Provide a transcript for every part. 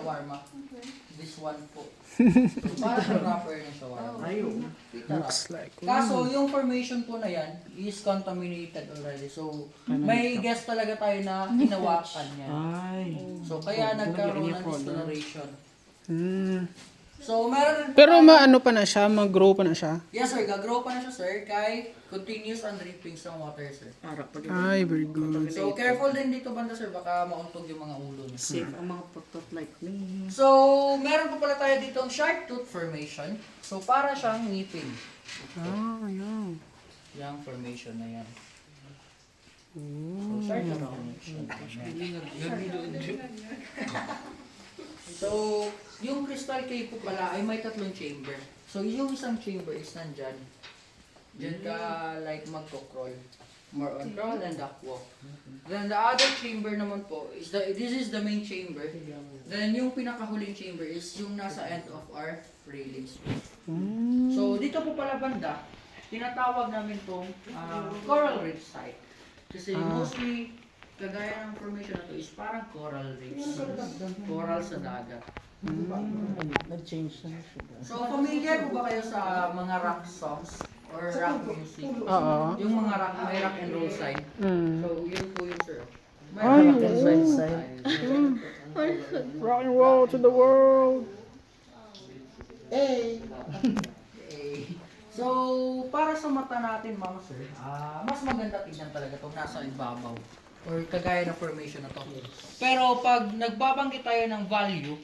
shawarma. This one po. Para sa wrapper ng shawarma. Ayun. Looks like. Kaso yung formation po na yan is contaminated already. So may guess talaga tayo na hinawakan yan. Ay. So kaya nagkaroon ng discoloration. Hmm. So meron Pero maano pa na siya, mag-grow pa na siya. Yes sir, gagrow pa na siya sir kay continuous drippings ng water sir. Para pa din. Ay, very good. So careful din dito banda sir, baka mauntog yung mga ulo niya. Safe ang mga putot like me. So meron pa pala tayo dito ang shark tooth formation. So para siyang ngipin. Ah, yeah. Yung formation na yan. So shark tooth formation. So yung crystal cave po pala ay may tatlong chamber. So yung isang chamber is nandyan. Diyan ka like magko-crawl. More on crawl and duck walk. Then the other chamber naman po is this is the main chamber. Then yung pinakahuling chamber is yung nasa end of our railings. So dito po pala banda, tinatawag namin tong coral reef site. Kasi mostly kagaya ng formation na to is parang coral reefs. Coral sa dagat. Nag-change na siya. So familiar po ba kayo sa mga rock songs or rock music? Oo. Yung mga rock, may rock and roll side. Mm. So yun po yun sir. May Ay, rock and roll oo. side. Rock and roll to the world. Okay. So, para sa mata natin mga sir, mas maganda tignan talaga itong nasa ibabaw. Or kagaya ng formation na to. Pero pag nagbabanggit tayo ng value,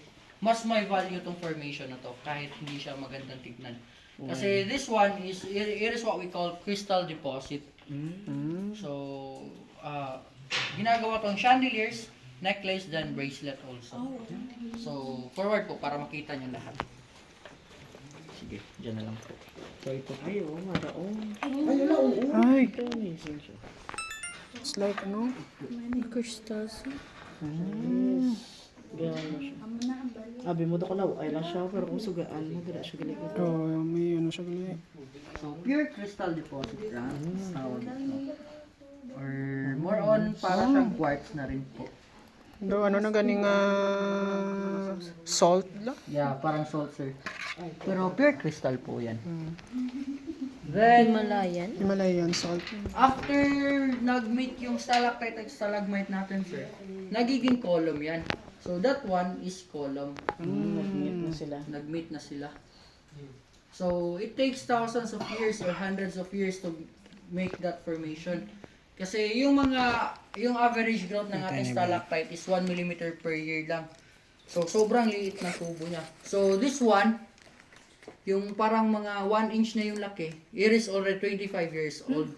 mas may value tong formation na to kahit hindi siya magandang tignan. Kasi this one is, it is what we call crystal deposit. So, ginagawa tong chandeliers, necklace, then bracelet also. So, forward po para makita nyo lahat. Sige, dyan na lang po. So ito. Ay, oo, maraon. Ay, Ito, amazing siya. it's like ano? Crystals. Gano'n siya. Abi mo do ka law, ay lang siya, pero kung sugaan mo, dala siya galit. Oh, may ano siya gali. So, pure crystal deposit lang. Tawag ito. Or more on, para siyang quartz na rin po. Do ano na ganing salt la? Yeah, parang salt sir. Pero pure crystal po yan. Then, Himalayan. Himalayan salt. after nag-meet yung stalactite at stalagmite natin sir, nagiging column yan. So, that one is column. Nag-meet na sila. Nag-meet na sila. So, it takes thousands of years or hundreds of years to make that formation. Kasi yung average growth ng ating stalactite is 1 mm per year lang. So, sobrang liit na tubo niya. So, this one, yung parang mga 1 inch na yung laki, it is already 25 years old.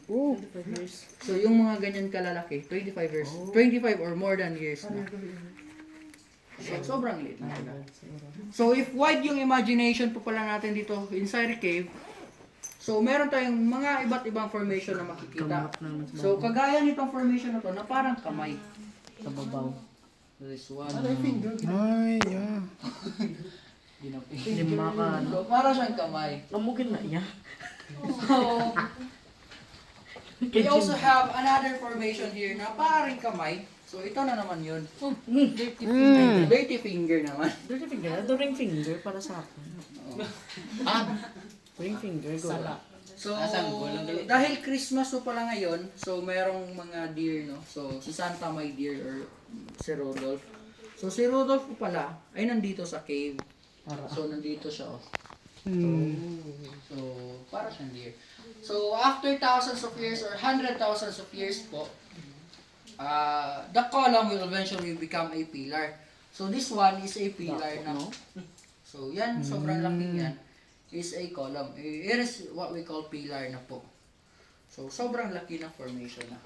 So, yung mga ganyan kalalaki, 25 years, 25 or more than years na. So, sobrang liit na sila. So, if wide yung imagination po pala natin dito inside the cave, so meron tayong mga iba't ibang formation na makikita. So, kagaya nitong formation na to na parang kamay. Sa babaw. This one. Ay, yeah. Lima ka, no? So, para siyang kamay. Namugin na iya. So, we also have another formation here na parang kamay. So, ito na naman yun. Dirty finger naman. Dirty finger, the ring finger para sa akin. Ring finger, go. So, dahil Christmas po pala ngayon, so merong mga deer, no? So, si Santa may deer or si Rudolph. So, si Rudolph po pala ay nandito sa cave. So, nandito siya, oh. So, para siyang deer. So, after thousands of years or hundred thousands of years po, the column will eventually become a pillar. So, this one is a pillar na. So, yan, sobrang laki yan. Is a column. It is what we call pillar na po. So, sobrang laki na formation na.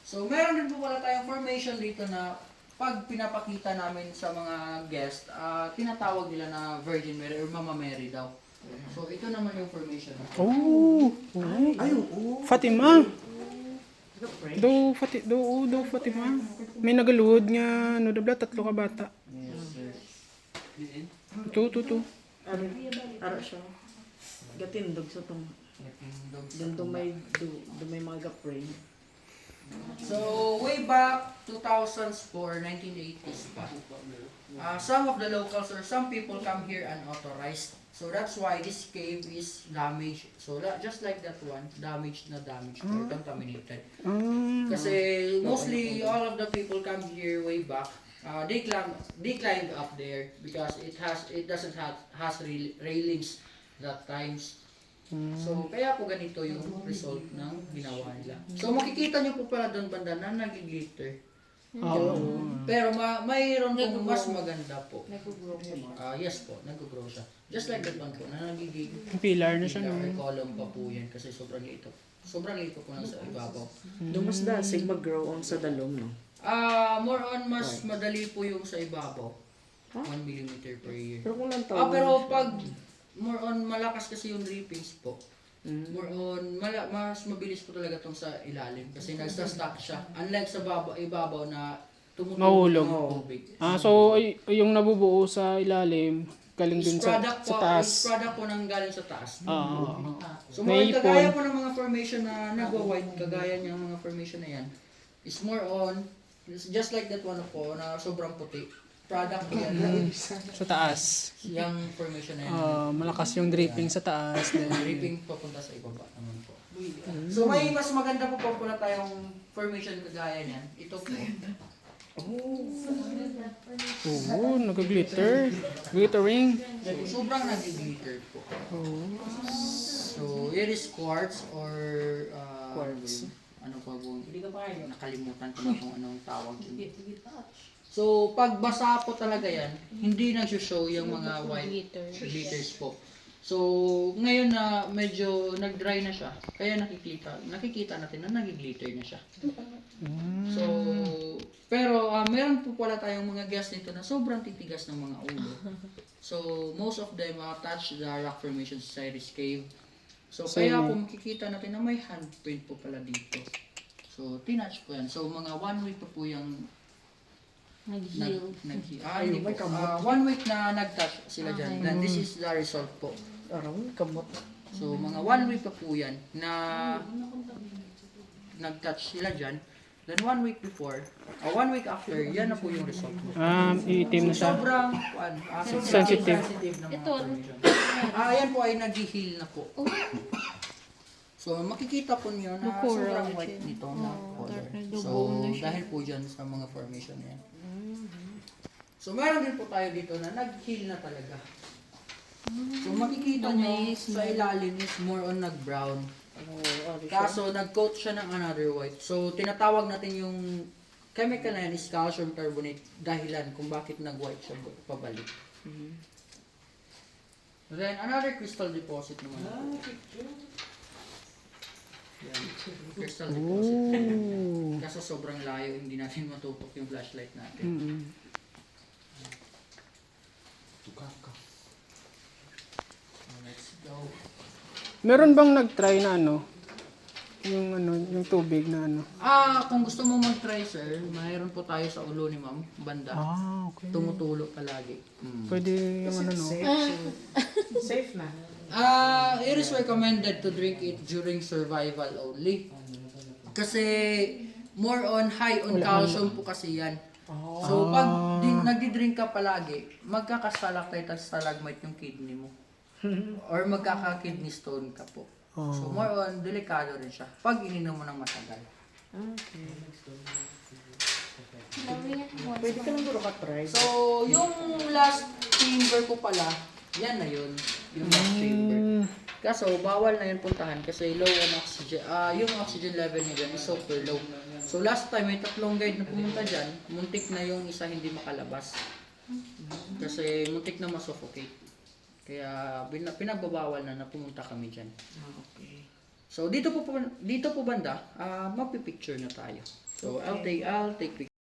So, meron din po pala tayong formation dito na pag pinapakita namin sa mga guest, tinatawag nila na Virgin Mary or Mama Mary daw. So, ito naman yung formation na. Oh. Ay, oo. Fatima. Do Fatima. May nagaluhod nga no dabla tatlo ka bata. Yes, sir. Tu. Ara siya. Gatindog sa tong. Doon may mga gapray. So, way back 2000s or 1980s pa, some of the locals or some people come here unauthorized. So, that's why this cave is damaged. So, just like that one, damaged or contaminated. Kasi mostly all of the people come here way back. They climbed up there because it doesn't has railings that times. So kaya po ganito yung result ng ginawa nila. So makikita niyo po pala doon banda na nag-glitter. Pero mayroon pong mas maganda po. Yes po, nag-grow siya. Just like that one po, na nagiging Pilar na siya, no? or column pa po yan kasi sobrang liit. Sobrang liit po nasa ibabaw. Dumas dasig mag-grow on sa dalom, no? More on mas madali po yung sa ibabaw. 1 millimeter per year. Pero kung lang taon. Pero pag more on malakas kasi yung drippings po. More on mas mabilis po talaga tong sa ilalim kasi nagsa-stack siya. Unlike sa ibabaw na tumutulo Mahulog. ng tubig. So yung nabubuo sa ilalim, galing din sa taas. Is product po nang galing sa taas. So May mga kagaya po ng mga formation na nagwa-white, kagaya niyang mga formation na yan, is more on, just like that one po na sobrang puti. Product po yan. Sa taas. Yung formation na yan. Malakas yung dripping sa taas. Then, Dripping papunta sa ibaba naman po. So may mas maganda po pala tayong formation kagaya niyan. Ito po. nag-glitter. Glittering. So, sobrang nag-glitter po. So, it is quartz or Quartz. ano pa po? Nakalimutan ko na kung anong tawag. So, pag basa po talaga yan, hindi nag-show yung mga white glitters po. So, ngayon na medyo nag-dry na siya, kaya nakikita natin na nag-glitter na siya. So, pero meron po pala tayong mga gas nito na sobrang titigas ng mga ulo. So, most of them touch the rock formation sa Cyrus Cave. So, kaya po makikita natin na may handprint po pala dito. So, tinatch po yan. So, mga 1 week pa po yung Nag-heal. hindi po. 1 week na nag-touch sila dyan. Then, this is the result po. Araw, kamot. So, mga 1 week pa po yan na nag-touch sila dyan. Then, 1 week before, 1 week after, yan na po yung result mo. Itim na siya. Sobrang Sensitive. na mga Ito. formation. Yan po ay nag-heal na po. So, makikita po niyo na sobrang white nito na color. So, dahil po dyan sa mga formation na yan. So, meron din po tayo dito na nag-heal na talaga. So, makikita nyo sa ilalim is more on nag-brown. Kaso, nag-coat siya ng another white. So, tinatawag natin yung chemical na yan is calcium carbonate dahilan kung bakit nag-white siya pabalik. Then, another crystal deposit naman. Yan. Crystal deposit. Kaso sobrang layo, hindi natin matutok yung flashlight natin. Let's go. Meron bang nag-try na yung tubig na Kung gusto mo mag-try, sir, mayroon po tayo sa ulo ni ma'am, banda. okay. Tumutulo palagi. Pwede yung Safe na. It is recommended to drink it during survival only. Kasi more on high on calcium po kasi yan. So pag nagdi-drink ka palagi, magkakastalactite at stalagmite yung kidney mo. Or magkaka-kidney stone ka po. So more on delikado rin siya pag ininom mo ng matagal. Pwede ka lang duro ka-try. So yung last chamber ko pala, yan na yun. Yung last chamber. Kaso bawal na yun puntahan kasi low on oxygen. Yung oxygen level niya dyan is super low. So last time may 3 guide na pumunta dyan, muntik na yung isa hindi makalabas. Kasi muntik na masuffocate. Kaya pinagbabawal na pumunta kami dyan. Okay. So dito po banda, magpipicture na tayo. So I'll take picture.